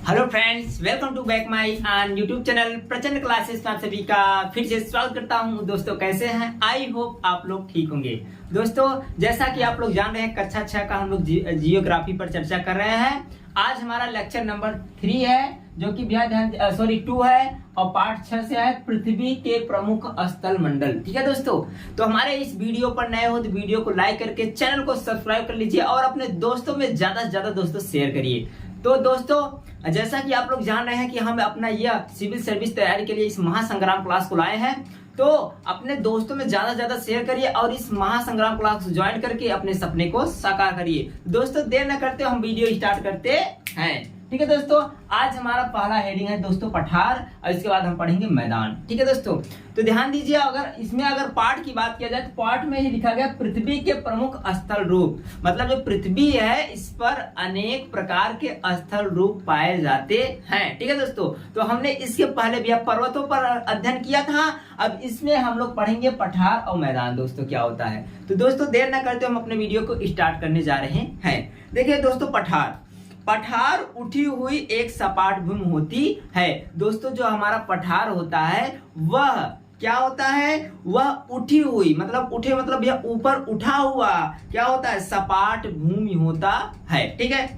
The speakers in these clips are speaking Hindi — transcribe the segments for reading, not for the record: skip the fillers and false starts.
Hello friends, welcome to back my YouTube channel Prachand classes में आप सभी का फिर से स्वागत करता हूं। दोस्तों कैसे हैं? आई होप आप लोग ठीक होंगे। दोस्तों जैसा कि आप लोग जान रहे हैं, कक्षा 6 का हम लोग जियोग्राफी पर चर्चा कर रहे हैं। आज हमारा लेक्चर नंबर 3 है, जो कि 2 है और पार्ट 6 से है पृथ्वी के प्रमुख स्थल मंडल। ठीक है दोस्तों, तो हमारे इस वीडियो पर नए हो तो वीडियो को लाइक करके चैनल को सब्सक्राइब कर लीजिए और अपने दोस्तों में ज्यादा से ज्यादा दोस्तों शेयर करिए। तो दोस्तों जैसा कि आप लोग जान रहे हैं कि हम अपना यह सिविल सर्विस तैयारी के लिए इस महासंग्राम क्लास को लाए हैं, तो अपने दोस्तों में ज्यादा से ज्यादा शेयर करिए और इस महासंग्राम क्लास को ज्वाइन करके अपने सपने को साकार करिए। दोस्तों देर न करते हम वीडियो स्टार्ट करते हैं। ठीक है दोस्तों, आज हमारा पहला हेडिंग है दोस्तों पठार, और इसके बाद हम पढ़ेंगे मैदान। ठीक है दोस्तों, तो ध्यान दीजिए, अगर पार्ट की बात किया जाए तो पार्ट में ही लिखा गया पृथ्वी के प्रमुख स्थल रूप। मतलब जो पृथ्वी है इस पर अनेक प्रकार के स्थल रूप पाए जाते हैं। ठीक है दोस्तों, तो हमने इसके पहले भी पर्वतों पर अध्ययन किया था, अब इसमें हम लोग पढ़ेंगे पठार और मैदान दोस्तों क्या होता है। तो दोस्तों देर न करते हम अपने वीडियो को स्टार्ट करने जा रहे हैं। देखिए दोस्तों, पठार उठी हुई एक सपाट भूमि होती है। दोस्तों जो हमारा पठार होता है वह क्या होता है? वह उठी हुई, मतलब उठे मतलब यह ऊपर उठा हुआ क्या होता है? सपाट भूमि होता है। ठीक है,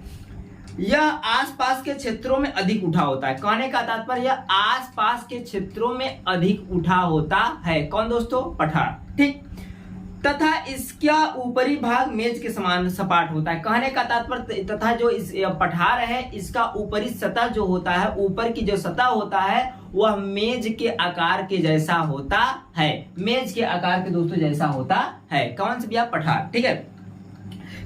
यह आसपास के क्षेत्रों में अधिक उठा होता है। कहने का तात्पर्य यह आसपास के क्षेत्रों में अधिक उठा होता है। कौन दोस्तों? पठार। ठीक, तथा इसका ऊपरी भाग मेज के समान सपाट होता है। कहने का तात्पर्य तथा जो इस पठार है इसका ऊपरी सतह जो होता है, ऊपर की जो सतह होता है वह मेज के आकार के जैसा होता है। मेज के आकार के दोस्तों जैसा होता है। कौन सा भैया? पठार। ठीक है,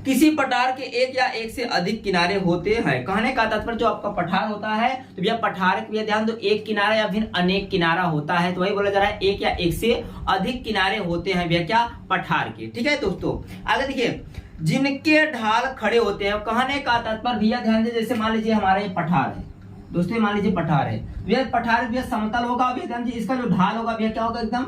किसी पठार के एक या एक से अधिक किनारे होते हैं। कहने का तात्पर्य जो आपका पठार होता है तो भैया पठार के ध्यान दो, एक किनारा या फिर अनेक किनारा होता है, तो वही बोला जा रहा है एक या एक से अधिक किनारे होते हैं भैया क्या? पठार के। ठीक है दोस्तों, आगे देखिए, जिनके ढाल खड़े होते हैं। कहने का तात्पर्य भैया ध्यान दे, जैसे मान लीजिए हमारा ये पठार है दोस्तों, मान लीजिए पठार है, भैया पठार भैया समतल होगा भैया, ध्यान दीजिए इसका जो ढाल होगा भैया क्या होगा? एकदम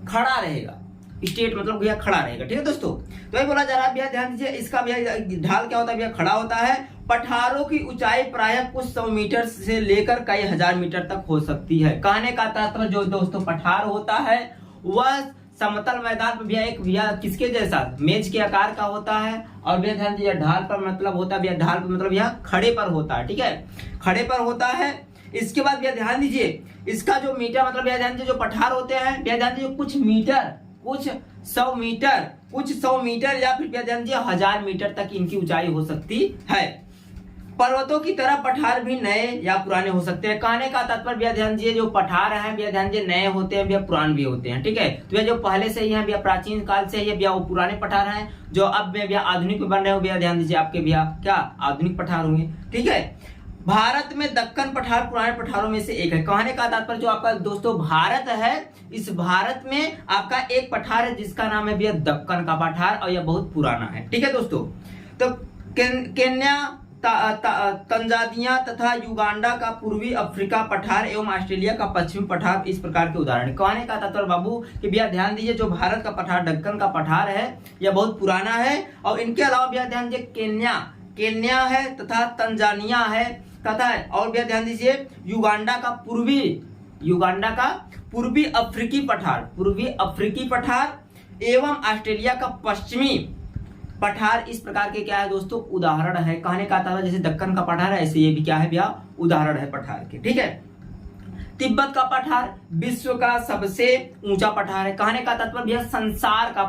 खड़ा रहेगा, स्टेट मतलब भैया खड़ा रहेगा। ठीक है दोस्तों, तो ये बोला जा रहा है भैया ध्यान दीजिए, इसका भैया ढाल क्या होता है? भैया खड़ा होता है। पठारों की ऊंचाई प्रायः कुछ 100 मीटर से लेकर कई हजार मीटर तक हो सकती है। कहने का तात्पर्य जो दोस्तों पठार होता है वह समतल मैदान पर भैया एक भैया किसके जैसा? मेज के आकार का होता है। और भैया ध्यान दीजिए ढाल पर मतलब होता है भैया, ढाल पर मतलब भैया खड़े पर होता है। ठीक है, खड़े पर होता है। इसके बाद भैया ध्यान दीजिए, इसका जो मीटर मतलब भैया ध्यान दीजिए जो पठार होते हैं भैया ध्यान दीजिए कुछ 100 मीटर या फिर ध्यान दीजिए 1000 मीटर तक इनकी ऊंचाई हो सकती है। पर्वतों की तरह पठार भी नए या पुराने हो सकते हैं। कहने का तात्पर्य भैया ध्यान दीजिए जो पठार है भैया ध्यान दीजिए नए होते हैं भैया, पुराने भी होते हैं। ठीक है, तो भैया जो पहले से ही है भैया प्राचीन काल से ही भैया वो पुराने पठार हैं, जो अब भैया आधुनिक बन रहे हो भैया ध्यान दीजिए आपके भैया क्या आधुनिक पठार होंगे। ठीक है, भारत में दक्कन पठार पुराने पठारों में से एक है। कहने का तात्पर्य जो आपका दोस्तों भारत है, इस भारत में आपका एक पठार है जिसका नाम है भैया दक्कन का पठार, और यह बहुत पुराना है। ठीक है दोस्तों, तो केन्या, तंजानिया तथा युगांडा का पूर्वी अफ्रीका पठार एवं ऑस्ट्रेलिया का पश्चिमी पठार इस प्रकार के उदाहरण। कहने का तात्पर्य बाबू कि भैया ध्यान दीजिए जो भारत का पठार दक्कन का पठार है यह बहुत पुराना है, और इनके अलावा भैया ध्यान दीजिए केन्या है तथा तंजानिया है तथा और भैया ध्यान दीजिए युगांडा का पूर्वी अफ्रीकी पठार एवं ऑस्ट्रेलिया का पश्चिमी पठार इस प्रकार के क्या है दोस्तों? उदाहरण है। कहने का तात्पर्य जैसे दक्कन का पठार है ऐसे ये भी क्या है भैया? उदाहरण है पठार के। ठीक है, तिब्बत का पठार विश्व का सबसे ऊंचा पठार है। कहने का तात्पर्य भैया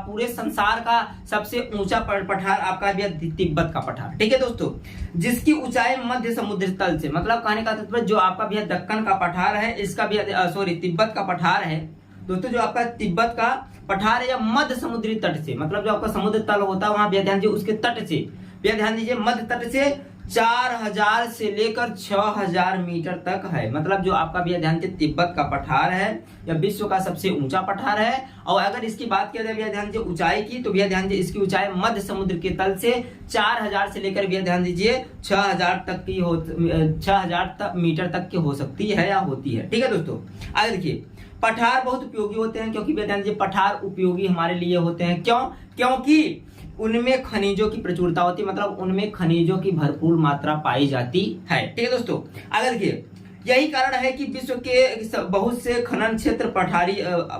पूरे संसार का सबसे ऊंचा पठार आपका भैया तिब्बत का पठार। ठीक है दोस्तों, जिसकी ऊंचाई मध्य समुद्र तल से, मतलब कहने का तात्पर्य जो आपका भैया दक्कन का पठार है इसका भैया तिब्बत का पठार है दोस्तों, जो आपका तिब्बत का पठार है या मध्य समुद्री तट से, मतलब जो आपका समुद्र तल होता है वहां भैया ध्यान दीजिए उसके तट से भैया ध्यान दीजिए मध्य तट से 4000 से लेकर 6000 मीटर तक है। मतलब जो आपका भैया ध्यान दीजिए तिब्बत का पठार है या विश्व का सबसे ऊंचा पठार है। और अगर इसकी बात किया जाए भैया ध्यान दीजिए ऊंचाई की, तो भैया ध्यान दीजिए इसकी ऊंचाई मध्य समुद्र के तल से 4000 से लेकर भैया ध्यान दीजिए 6000 मीटर तक की हो सकती है या होती है। ठीक है दोस्तों, आगे देखिए, पठार बहुत उपयोगी होते हैं, क्योंकि भैया ध्यान दीजिए पठार उपयोगी हमारे लिए होते हैं। क्यों? क्योंकि उनमें खनिजों की प्रचुरता होती है, मतलब उनमें खनिजों की भरपूर मात्रा पाई जाती है। ठीक है दोस्तों, आगे देखिए, यही कारण है कि विश्व के बहुत से खनन क्षेत्र पठारी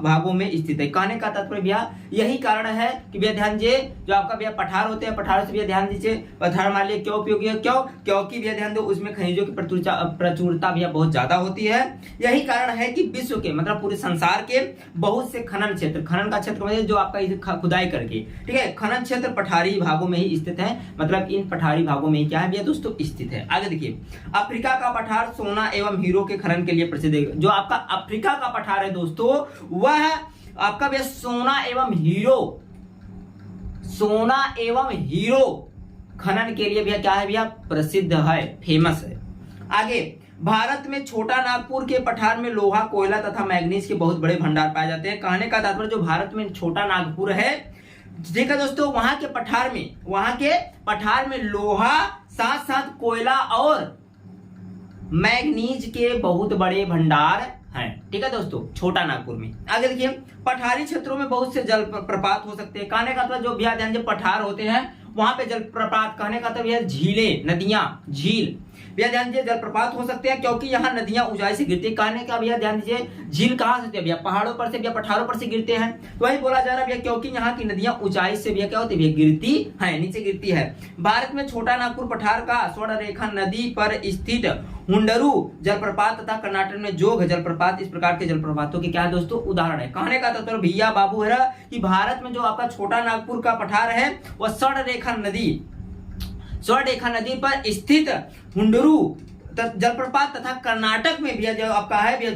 भागों में स्थित है। कहने का तात्पर्य भैया यही कारण है कि भैया ध्यान दीजिए, जो आपका भैया पठार होते हैं, पठारों से भैया ध्यान दीजिए, पठार मान लिया क्यों उपयोगी है, क्यों, क्योंकि भैया ध्यान दो उसमें खनिजों की प्रचुरता भैया बहुत ज्यादा होती है। यही कारण है कि विश्व के मतलब पूरे संसार के बहुत से खनन क्षेत्र, खनन का क्षेत्र मतलब जो आपका खुदाई करके, ठीक है, खनन क्षेत्र पठारी भागों में ही स्थित है, मतलब इन पठारी भागों में ही क्या है भैया दोस्तों स्थित है। आगे देखिए, अफ्रीका का पठार सोना एवं हीरो के खनन के लिए प्रसिद्ध है। जो आपका अफ्रीका का पठार है दोस्तों, वह आपका भैया सोना एवं हीरो खनन के लिए भैया क्या है भैया प्रसिद्ध है, फेमस है। आगे, भारत में छोटा नागपुर के पठार में लोहा, कोयला तथा मैग्नीज के बहुत बड़े भंडार पाए जाते हैं। कहने का तात्पर्य जो भारत में छोटा नागपुर है, ठीक है दोस्तों, वहां के पठार में लोहा साथ साथ कोयला और मैग्नीज के बहुत बड़े भंडार हैं। ठीक है दोस्तों, छोटा नागपुर में। आगे देखिए, पठारी क्षेत्रों में बहुत से जल प्रपात हो सकते हैं। कहने का मतलब जो भैया ध्यान, जो पठार होते हैं वहां पे जल प्रपात, कहने का मतलब झीलें, नदियां, झील भैया ध्यान दीजिए, जलप्रपात हो सकते हैं क्योंकि यहाँ नदियां ऊंचाई से गिरती है। कहने का भैया ध्यान दीजिए, झील कहां से भैया पहाड़ों पर से, भैया पठारों पर से गिरते हैं। तो वही बोला जा रहा है भैया क्योंकि यहाँ की नदियां ऊंचाई से भैया क्या होती है भैया गिरती है, नीचे गिरती है। भारत में छोटा नागपुर पठार का स्वर्ण रेखा नदी पर स्थित हुंडरू जलप्रपात तथा कर्नाटक में जोग जलप्रपात इस प्रकार के जलप्रपातों के क्या है दोस्तों उदाहरण है। कहने का तात्पर्य भैया बाबू है कि भारत में जो आपका छोटा नागपुर का पठार है वह स्वर्ण रेखा नदी पर स्थित हुंडरू जलप्रपात तथा कर्नाटक में भैया जो आपका है भैया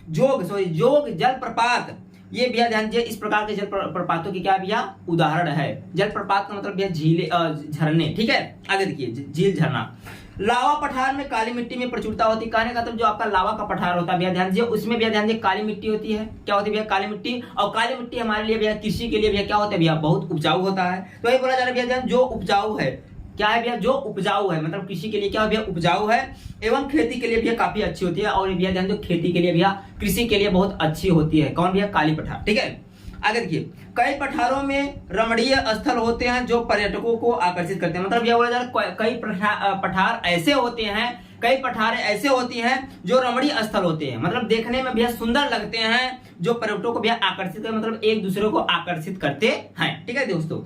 जोग जलप्रपात, ये भैया ध्यान दीजिए इस प्रकार के जलप्रपातों की क्या भैया उदाहरण है। जलप्रपात का मतलब भैया झीले, झरने। ठीक है, आगे देखिए, झील, झरना। लावा पठार में काली मिट्टी में प्रचुरता होती है। कहने का मतलब जो आपका लावा का पठार होता है भैया ध्यान दीजिए, उसमें भैया ध्यान दीजिए काली मिट्टी होती है। क्या होती है भैया काली मिट्टी, और काली मिट्टी हमारे लिए भैया कृषि के लिए भैया क्या होता है भैया बहुत उपजाऊ होता है। तो ये बोला जा रहा है भैया ध्यान, जो उपजाऊ है, क्या है भैया जो उपजाऊ है, मतलब कृषि के लिए क्या भैया उपजाऊ है एवं खेती के लिए भैया काफी अच्छी होती है। और भैया ध्यान जो खेती के लिए भैया कृषि के लिए बहुत अच्छी होती है। कौन भैया काली पठार। ठीक है, आगे देखिए, कई पठारों में रमणीय स्थल होते हैं जो पर्यटकों को आकर्षित करते हैं। मतलब भैया बोला जा रहा है कई पठार ऐसे होते हैं, कई पठारें ऐसे होती हैं जो रमणीय स्थल होते हैं, मतलब देखने में भैया सुंदर लगते हैं, जो पर्यटकों को भैया आकर्षित करते, मतलब एक दूसरे को आकर्षित करते हैं। ठीक है दोस्तों,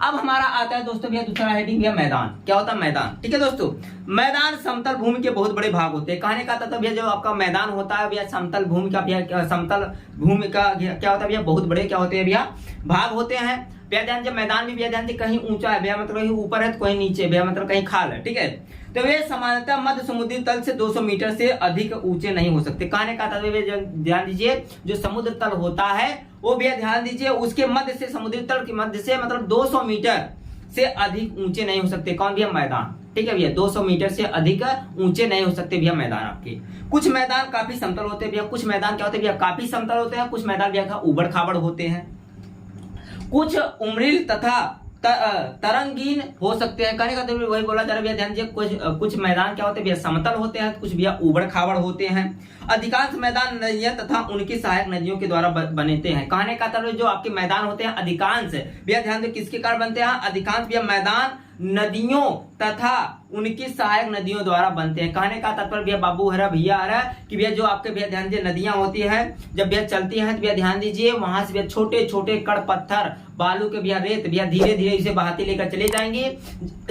अब हमारा आता है दोस्तों भैया दूसरा हेडिंग भैया मैदान। क्या होता है मैदान। ठीक है दोस्तों, मैदान समतल भूमि के बहुत बड़े भाग होते हैं। कहने का तात्पर्य भैया जो आपका मैदान होता है भैया समतल भूमि का भैया, समतल भूमि का क्या होता है भैया बहुत बड़े क्या होते हैं भैया भाग होते हैं। भैया ध्यान, जब मैदान में भैया ध्यान कहीं ऊंचा है भैया मतलब कहीं ऊपर है तो कहीं नीचे भैया मतलब कहीं खाल है। ठीक है, तो वे सामान्यतः मध्य समुद्री तल से 200 मीटर से अधिक ऊंचे नहीं हो सकते। कहने का तात्पर्य ध्यान दीजिए, जो समुद्र तल होता है वो भैया ध्यान दीजिए उसके मध्य से, समुद्री तल के मध्य से मतलब 200 मीटर से अधिक ऊंचे नहीं हो सकते। कौन भैया मैदान। ठीक है भैया, 200 मीटर से अधिक ऊंचे नहीं हो सकते भैया मैदान आपके। कुछ मैदान काफी समतल होते हैं भैया, कुछ मैदान क्या होते हैं भैया काफी समतल होते हैं, कुछ मैदान भैया उबड़ खाबड़ होते हैं, कुछ उम्रील तथा तरंगीन हो सकते हैं। कहने का तो वही बोला जा रहा है ध्यान दीजिए, कुछ मैदान क्या होते हैं भैया समतल होते हैं, कुछ भैया उबड़ खाबड़ होते हैं। अधिकांश मैदान नदियां तथा उनकी सहायक नदियों के द्वारा बनते हैं। कहने का मतलब जो आपके मैदान होते हैं अधिकांश भैया ध्यान दे किसके कारण बनते हैं, अधिकांश भैया मैदान नदियों तथा उनकी सहायक नदियों द्वारा बनते हैं। कहने का तात्पर्य भैया बाबू हरा भैया हरा कि भैया जो आपके भैया ध्यान दीजिए नदियां होती है जब भैया चलती हैं तो भैया ध्यान दीजिए वहां से भैया छोटे छोटे कड़ पत्थर बालू के भैया रेत भैया धीरे धीरे इसे बहाते लेकर चले जाएंगे।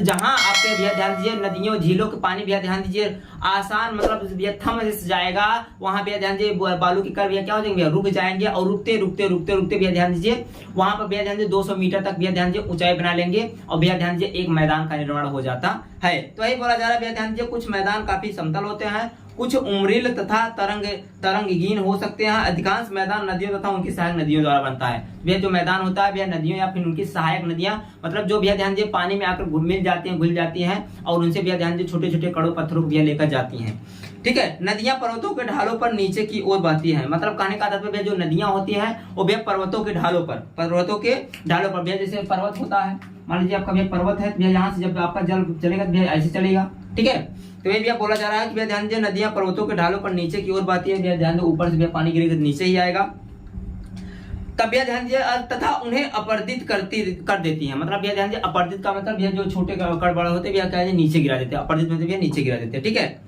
जहां आपके भैया ध्यान दीजिए नदियों झीलों के पानी भैया ध्यान दीजिए आसान मतलब भैया थम जाएगा, वहां भैया ध्यान दीजिए बालू के कड़ भैया क्या हो जाएंगे भैया रुक जाएंगे और रुकते रुकते रुकते रुकते भैया ध्यान दीजिए वहां पर भैया ध्यान दीजिए 200 मीटर तक भैया ध्यान दीजिए ऊंचाई बना लेंगे और भैया ध्यान दीजिए एक मैदान का निर्माण हो जाता है। तो यही बोला जा रहा है भैया ध्यान दीजिए कुछ मैदान काफी समतल होते हैं, कुछ उम्रील तथा तरंगहीन हो सकते हैं। अधिकांश मैदान नदियों तथा उनकी सहायक नदियों द्वारा बनता है। भैया जो मैदान होता है भैया नदियों या फिर उनकी सहायक नदियां मतलब जो भैया ध्यान दीजिए पानी में आकर मिल जाती हैं घुल जाती हैं और उनसे भैया ध्यान दीजिए छोटे छोटे कड़ों पत्थरों को भैया लेकर जाती हैं। ठीक है, नदियां पर्वतों के ढालों पर नीचे की ओर बहती हैं। मतलब कहने का तात्पर्य जो नदियां होती हैं वो भैया पर्वतों के ढालों पर भैया जैसे पर्वत होता है मान लीजिए आपका भैया पर्वत है भैया यहाँ से जब आपका जल चलेगा तो भैया ऐसे चलेगा। ठीक है, तो ये भैया बोला जा रहा है कि भैया ध्यान दीजिए नदियां पर्वतों के ढालों पर नीचे की ओर बहती है। भैया ध्यान दो ऊपर से भैया पानी गिरेगा तो नीचे ही आएगा। तब भैया ध्यान दीजिए तथा उन्हें अपरदित कर देती है। मतलब भैया ध्यान दीजिए अपरदित का मतलब भैया जो छोटे कण बड़े होते हैं भैया क्या है नीचे गिरा देते हैं, अपरदित मतलब भैया नीचे गिरा देते हैं, ठीक है।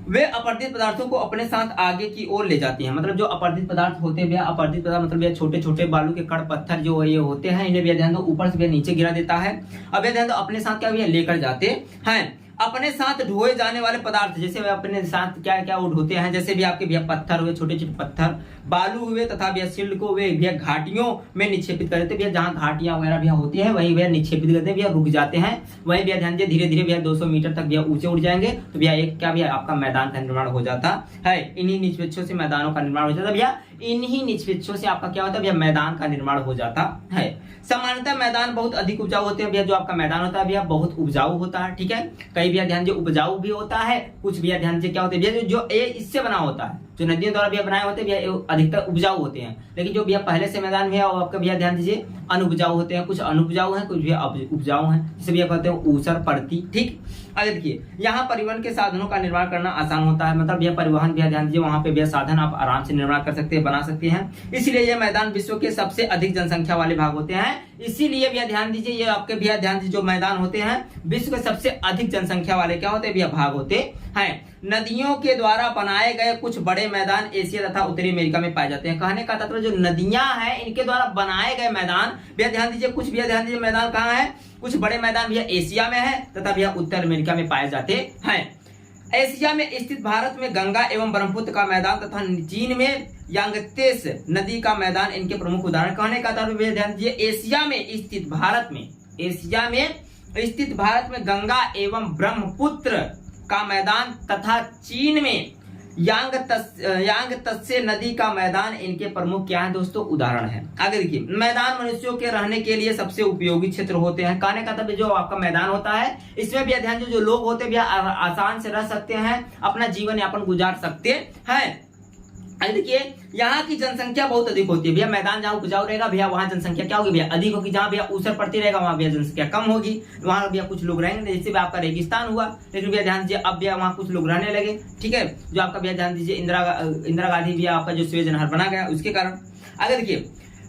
वे अपरदित पदार्थों को अपने साथ आगे की ओर ले जाती हैं। मतलब जो अपरदित पदार्थ होते हैं भैया, अपरदित पदार्थ मतलब भैया छोटे छोटे बालू के कण पत्थर जो ये होते हैं, इन्हें भैया ध्यान दो ऊपर से भैया नीचे गिरा देता है। अब भैया ध्यान दो अपने साथ क्या भैया लेकर जाते हैं। अपने साथ ढोए जाने वाले पदार्थ जैसे अपने साथ क्या क्या ढोते हैं, जैसे भी आपके भैया पत्थर हुए, छोटे छोटे पत्थर, बालू हुए तथा भैया सिल्ड को वे भैया घाटियों में निक्षेपित कर देते। भैया जहाँ घाटियां वगैरह भैया होती है वही भैया निक्षेपित करते हैं, भैया रुक जाते हैं। वही भैया ध्यान दीजिए धीरे धीरे भैया 200 मीटर तक भैया ऊंचे उड़ जाएंगे तो भैया एक क्या भैया आपका मैदान का निर्माण हो जाता है। इन्हीं निष्पक्षों से मैदानों का निर्माण हो जाता है भैया, इन्हीं निष्पक्षों से आपका क्या होता है भैया मैदान का निर्माण हो जाता है। सामान्यतः मैदान बहुत अधिक उपजाऊ होते हैं भैया, जो आपका मैदान होता है भैया बहुत उपजाऊ होता है, ठीक है। कई भैया ध्यान दीजिए उपजाऊ भी होता है, कुछ भैया ध्यान दीजिए क्या होते हैं भैया जो इससे बना होता है, जो नदियों द्वारा भैया बनाए होते हैं भैया अधिकतर उपजाऊ होते हैं। लेकिन जो भैया पहले से मैदान भैया वो आपका भैया ध्यान दीजिए अनुपजाऊ होते हैं, कुछ अनुपजाऊ हैं, कुछ भैया उपजाऊ हैं, जिसे भैया कहते हैं ऊसर पड़ती, ठीक। आगे देखिए यहाँ परिवहन के साधनों का निर्माण करना आसान होता है। मतलब भैया परिवहन भैया ध्यान दीजिए वहां पे भैया साधन आप आराम से निर्माण कर सकते हैं, बना सकते हैं। इसीलिए ये मैदान विश्व के सबसे अधिक जनसंख्या वाले भाग होते हैं। इसीलिए भैया ध्यान दीजिए ये आपके भैया ध्यान दीजिए जो मैदान होते हैं विश्व के सबसे अधिक जनसंख्या वाले क्या होते हैं भैया भाग होते हैं। नदियों के द्वारा बनाए गए कुछ बड़े मैदान एशिया तथा उत्तरी अमेरिका में पाए जाते हैं। कहने का तात्पर्य जो नदियां हैं इनके द्वारा बनाए गए मैदान भैया ध्यान दीजिए, कुछ भैया ध्यान दीजिए मैदान कहाँ है, कुछ बड़े मैदान भैया एशिया में है तथा भैया उत्तर अमेरिका में पाए जाते हैं। एशिया में स्थित भारत में गंगा एवं ब्रह्मपुत्र का मैदान तथा चीन में यांगत्से नदी का मैदान इनके प्रमुख उदाहरण। कहने का तात्पर्य ध्यान दीजिए एशिया में स्थित भारत में गंगा एवं ब्रह्मपुत्र का मैदान तथा चीन में यांगत्से नदी का मैदान इनके प्रमुख क्या है दोस्तों उदाहरण है। आगे देखिए मैदान मनुष्यों के रहने के लिए सबसे उपयोगी क्षेत्र होते हैं। कहने का तब जो आपका मैदान होता है इसमें भी ध्यान जो लोग होते हैं आसान से रह सकते हैं, अपना जीवन यापन गुजार सकते हैं। देखिए यहाँ की जनसंख्या बहुत अधिक होती है भैया, मैदान जहाँ उपजाऊ रहेगा भैया वहाँ जनसंख्या क्या होगी भैया अधिक होगी, जहाँ भैया ऊसर पड़ती रहेगा वहाँ भैया जनसंख्या कम होगी, वहाँ भैया कुछ लोग रहेंगे। जैसे भी आपका रेगिस्तान हुआ, लेकिन भैया ध्यान दीजिए अब भैया वहाँ कुछ लोग रहने लगे, ठीक है। जो आपका भैया ध्यान दीजिए इंदिरा गांधी भैया आपका जो स्वेज नहर बना गया उसके कारण। आगे देखिए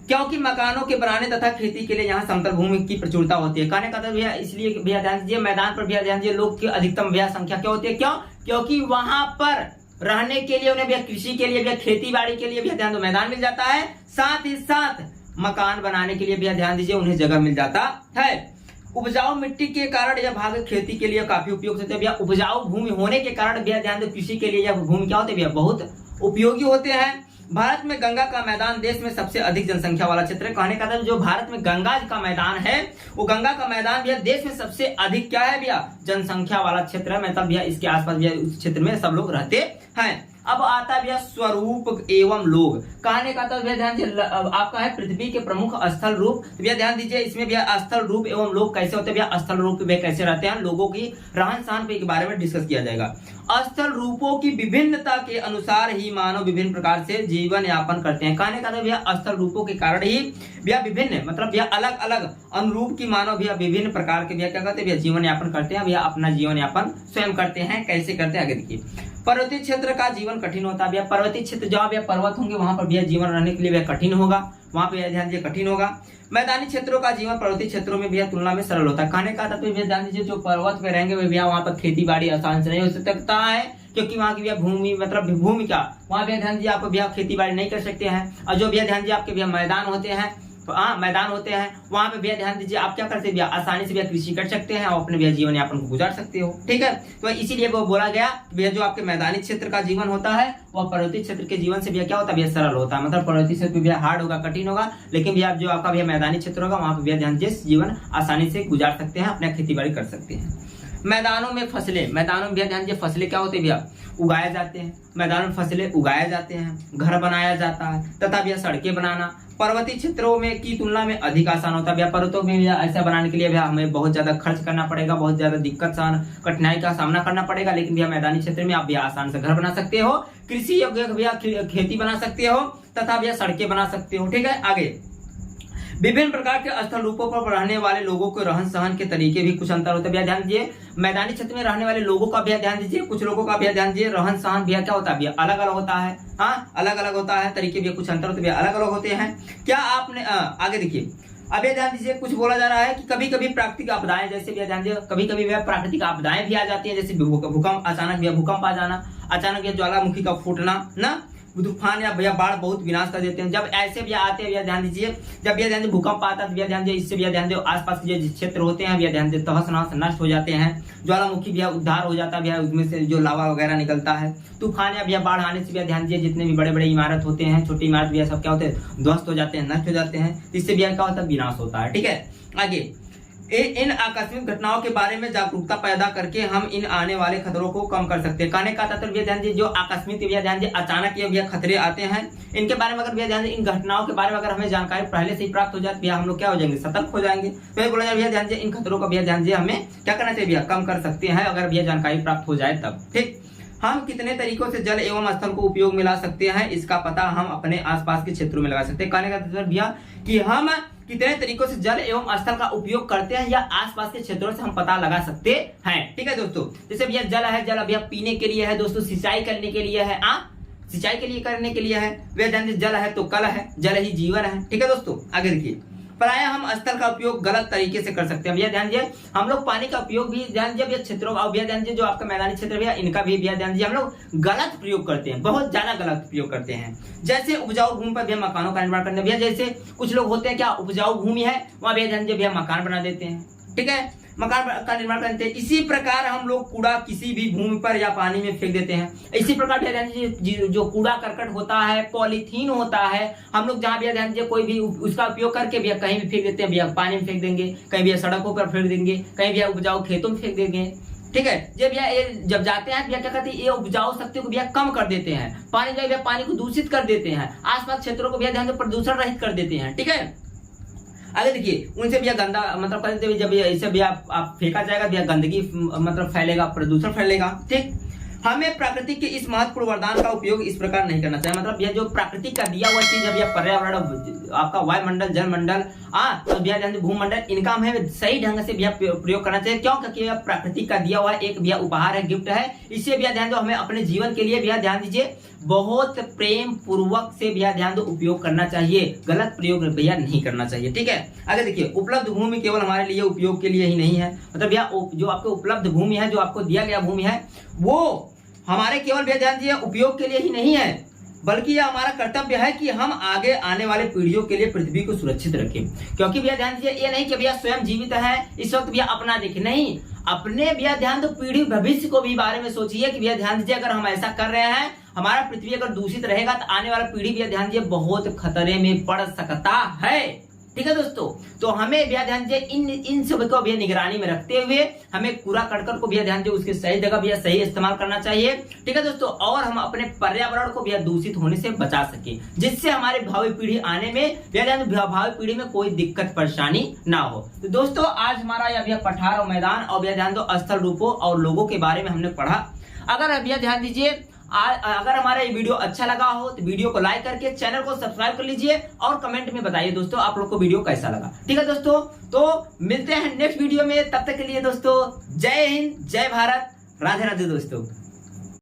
क्योंकि मकानों के बनाने तथा खेती के लिए यहाँ समतल भूमि की प्रचुरता होती है। कहने का था भैया इसलिए भैया ध्यान दीजिए मैदान पर भैया ध्यान दीजिए लोग की अधिकतम भैया संख्या क्या होती है, क्यों, क्योंकि वहां पर रहने के लिए उन्हें भैया कृषि के लिए भैया खेती बाड़ी के लिए भैया ध्यान दो मैदान मिल जाता है, साथ ही साथ मकान बनाने के लिए भैया ध्यान दीजिए उन्हें जगह मिल जाता है। उपजाऊ मिट्टी के कारण यह भाग खेती के लिए काफी उपयुक्त होते हैं भैया, उपजाऊ भूमि होने के कारण भैया ध्यान दो कृषि के लिए यह भूमि क्या होते हैं भैया बहुत उपयोगी होते हैं। भारत में गंगा का मैदान देश में सबसे अधिक जनसंख्या वाला क्षेत्र है। कहने का था जो भारत में गंगा का मैदान है वो गंगा का मैदान भैया देश में सबसे अधिक क्या है भैया जनसंख्या वाला क्षेत्र है। मतलब भैया इसके आसपास भैया उस क्षेत्र में सब लोग रहते हैं। अब आता है भैया स्वरूप एवं लोग। कहने का था भैया ध्यान दीजिए आपका है पृथ्वी के प्रमुख स्थल रूप। भैया ध्यान दीजिए इसमें भैया स्थल रूप एवं लोग कैसे होते हैं भैया, स्थल रूप भैया कैसे रहते हैं, लोगों की रहन सहन के बारे में डिस्कस किया जाएगा। स्थल रूपों की विभिन्नता के अनुसार ही मानव विभिन्न प्रकार से जीवन यापन करते हैं। कहने का था भैया स्थल रूपों के कारण ही भैया विभिन्न मतलब भैया अलग अलग अनुरूप की मानव भैया विभिन्न प्रकार के भैया क्या करते हैं भैया जीवन यापन करते हैं, भैया अपना जीवन यापन स्वयं करते हैं। कैसे करते हैं आगे देखिए। पर्वतीय क्षेत्र का जीवन कठिन होता है भैया, पर्वतीय क्षेत्र जहाँ भैया पर्वत होंगे वहां पर भैया जीवन रहने के लिए भैया कठिन होगा, वहां पे ध्यान दीजिए कठिन होगा। मैदानी क्षेत्रों का जीवन पर्वतीय क्षेत्रों में भैया तुलना में सरल होता है। खाने का था तो भैया ध्यान दीजिए जो पर्वत पे रहेंगे भैया वहां पर खेती बाड़ी आसान से नहीं हो सकता है, क्योंकि वहां की भैया भूमि मतलब भूमि क्या वहां भैया ध्यान दीजिए आप भैया खेती बाड़ी नहीं कर सकते हैं। और जो भैया ध्यान दीजिए आपके भैया मैदान होते हैं मैदान होते हैं वहां पे भैया ध्यान दीजिए आप क्या करते हैं भैया आसानी से भैया कृषि कर सकते हैं और अपने भैया जीवन यापन को गुजार सकते हो, ठीक है। तो इसीलिए वो बोला गया भैया जो आपके मैदानी क्षेत्र का जीवन होता है वह पर्वतीय क्षेत्र के जीवन से भैया क्या होता है भैया सरल होता है। मतलब पर्वतीय क्षेत्र भैया हार्ड होगा कठिन होगा, लेकिन भैया जो आपका भैया मैदानी क्षेत्र होगा वहां पे भैया ध्यान दीजिए जीवन आसानी से गुजार सकते हैं, अपना खेती बाड़ी कर सकते हैं। मैदानों में फसलें, मैदानों में भैया ध्यान दीजिए फसलें क्या होती है भैया उगाए जाते हैं, मैदानों में फसलें उगाए जाते हैं, घर बनाया जाता है तथा भैया सड़कें बनाना पर्वतीय क्षेत्रों में की तुलना में अधिक आसान होता है। भैया पर्वतों में भैया ऐसा बनाने के लिए भैया हमें बहुत ज्यादा खर्च करना पड़ेगा, बहुत ज्यादा कठिनाई का सामना करना पड़ेगा, लेकिन भैया मैदानी क्षेत्र में आप भैया आसान से घर बना सकते हो, कृषि योग्य भैया खेती बना सकते हो तथा भैया सड़कें बना सकते हो, ठीक है। आगे विभिन्न प्रकार के स्थल रूपों पर रहने वाले लोगों के रहन सहन के तरीके भी कुछ अंतर होते हैं। ध्यान दीजिए, मैदानी क्षेत्र में रहने वाले लोगों का भी ध्यान दीजिए, कुछ लोगों का भी ध्यान दीजिए, रहन सहन भी क्या होता है भैया अलग अलग होता है। हाँ, अलग अलग होता है, तरीके भी कुछ अंतर होते हैं, अलग अलग होते हैं। क्या आपने आगे देखिए, अब ये ध्यान दीजिए, कुछ बोला जा रहा है कि कभी कभी प्राकृतिक आपदाएं, जैसे भी ध्यान दीजिए, कभी कभी वह प्राकृतिक आपदाएं भी आ जाती है, जैसे भूकंप, अचानक भी भूकंप आ जाना, अचानक ये ज्वालामुखी का फूटना ना, तूफान या भैया बाढ़ बहुत विनाश कर देते हैं। जब ऐसे भैया आते हैं भैया ध्यान दीजिए, जब भैया ध्यान दीजिए भूकंप आता है भैया ध्यान दीजिए, इससे भैया ध्यान दीजिए आसपास के जो क्षेत्र होते हैं भैया ध्यान दीजिए तहस नहस नष्ट हो जाते हैं। ज्वालामुखी भैया उद्धार हो जाता है भैया, उसमें से जो लावा वगैरह निकलता है। तूफान या भैया बाढ़ आने से भैया ध्यान दीजिए, जितने भी बड़े बड़े इमारत होते हैं, छोटी इमारत भैया सब क्या होते हैं, ध्वस्त हो जाते हैं, नष्ट हो जाते हैं। इससे भैया क्या होता है, विनाश होता है। ठीक है, आगे इन आकस्मिक घटनाओं के बारे में जागरूकता पैदा करके हम इन आने वाले खतरों को कम कर सकते हैं। कहने का तात्पर्य ध्यान दीजिए, जो आकस्मिक भैया ध्यान दीजिए अचानक ये भैया खतरे आते हैं, इनके बारे में अगर भैया ध्यान दीजिए, इन घटनाओं के बारे में अगर हमें जानकारी पहले से ही प्राप्त हो जाए भैया हम लोग क्या हो जाएंगे, सतर्क हो जाएंगे। तो बोला जाए भैया ध्यान दीजिए, इन खतरों का भैया ध्यान दीजिए हमें क्या करना चाहिए भैया, कम कर सकते हैं अगर भैया जानकारी प्राप्त हो जाए तब। ठीक, हम कितने तरीकों से जल एवं स्थल को उपयोग में ला सकते हैं, इसका पता हम अपने आसपास के क्षेत्रों में लगा सकते हैं। कहने का तात्पर्य भैया कि हम कितने तरीकों से जल एवं स्थल का उपयोग करते हैं या आसपास के क्षेत्रों से हम पता लगा सकते हैं। ठीक है दोस्तों, जैसे भैया जल है, जल भैया पीने के लिए है दोस्तों, सिंचाई करने के लिए है, सिंचाई के लिए करने के लिए है भैया ध्यान दीजिए, जल है तो कल है, जल ही जीवन है। ठीक है दोस्तों, आगे देखिए, प्राय हम स्थल का उपयोग गलत तरीके से कर सकते हैं। भैया ध्यान दीजिए, हम लोग पानी का उपयोग भी ध्यान दीजिए भैया क्षेत्रों का, भैया ध्यान दीजिए जो आपका मैदानी क्षेत्र भैया इनका भी भैया ध्यान दीजिए हम लोग गलत प्रयोग करते हैं, बहुत ज्यादा गलत प्रयोग करते हैं। जैसे उपजाऊ भूमि पर भैया मकानों का निर्माण करने, भैया जैसे कुछ लोग होते हैं क्या, उपजाऊ भूमि है वहां भैया ध्यान दीजिए भैया मकान बना देते हैं। ठीक है, मकान का निर्माण करते हैं। इसी प्रकार हम लोग कूड़ा किसी भी भूमि पर या पानी में फेंक देते हैं। इसी प्रकार भैया ध्यान दीजिए, जो कूड़ा करकट होता है, पॉलीथीन होता है, हम लोग जहाँ भैया ध्यान दीजिए कोई भी उसका उपयोग करके भैया कहीं भी फेंक देते हैं, भैया पानी में फेंक देंगे, कहीं भैया सड़कों पर फेंक देंगे, कहीं भैया उपजाऊ खेतों में फेंक देंगे। ठीक है, जब भैया ये जब जाते हैं भैया क्या करते हैं, ये उपजाऊ शक्ति को भैया कम कर देते हैं, पानी जो भैया पानी को दूषित कर देते हैं, आसपास क्षेत्रों को भैया ध्यान दीजिए प्रदूषण रहित कर देते हैं। ठीक है, आगे देखिए, उनसे भैया गंदा मतलब करते हुए जब ऐसे भैया आप फेंका जाएगा भैया गंदगी मतलब फैलेगा, प्रदूषण फैलेगा। ठीक, हमें प्रकृति के इस महत्वपूर्ण वरदान का उपयोग इस प्रकार नहीं करना चाहिए। मतलब यह जो प्रकृति का दिया हुआ चीज है भैया, पर्यावरण आपका वायुमंडल, जलमंडल, तो भैया ध्यान दीजिए भूमंडल, इनका हमें सही ढंग से भैया प्रयोग करना चाहिए। क्यों? क्योंकि यह प्रकृति का दिया हुआ एक भैया उपहार है, गिफ्ट है। इससे भैया ध्यान दो हमें अपने जीवन के लिए भैया ध्यान दीजिए बहुत प्रेम पूर्वक से भैया ध्यान दो उपयोग करना चाहिए, गलत प्रयोग भैया नहीं करना चाहिए। ठीक है, आगे देखिए, उपलब्ध भूमि केवल हमारे लिए उपयोग के लिए ही नहीं है। मतलब भैया जो आपको उपलब्ध भूमि है, जो आपको दिया गया भूमि है, वो हमारे केवल भैया ध्यान दीजिए उपयोग के लिए ही नहीं है, बल्कि यह हमारा कर्तव्य है कि हम आगे आने वाले पीढ़ियों के लिए पृथ्वी को सुरक्षित रखें। क्योंकि भैया ध्यान दीजिए, ये नहीं कि भैया स्वयं जीवित है इस वक्त भैया अपना देखें, नहीं, अपने भैया ध्यान दो पीढ़ी भविष्य को भी बारे में सोचिए कि भैया ध्यान दीजिए अगर हम ऐसा कर रहे हैं, हमारा पृथ्वी अगर दूषित रहेगा तो आने वाला पीढ़ी भैया ध्यान दीजिए बहुत खतरे में पड़ सकता है। ठीक है दोस्तों, तो हमें भैया ध्यान दीजिए इन सब को भैया निगरानी में रखते हुए हमें कूड़ा करकट को भैया ध्यान दीजिए उसके सही जगह भैया सही इस्तेमाल करना चाहिए। ठीक है दोस्तों, और हम अपने पर्यावरण को भैया दूषित होने से बचा सके, जिससे हमारे भावी पीढ़ी आने में भैया ध्यान भावी पीढ़ी में कोई दिक्कत परेशानी ना हो। तो दोस्तों, आज हमारा यह भैया पठार और मैदान और भैया ध्यान दो स्थल रूपों और लोगों के बारे में हमने पढ़ा। अगर भैया ध्यान दीजिए अगर हमारा ये वीडियो अच्छा लगा हो तो वीडियो को लाइक करके चैनल को सब्सक्राइब कर लीजिए और कमेंट में बताइए दोस्तों आप लोग को वीडियो कैसा लगा। ठीक है दोस्तों, तो मिलते हैं नेक्स्ट वीडियो में, तब तक के लिए दोस्तों जय हिंद, जय भारत, राधे राधे दोस्तों।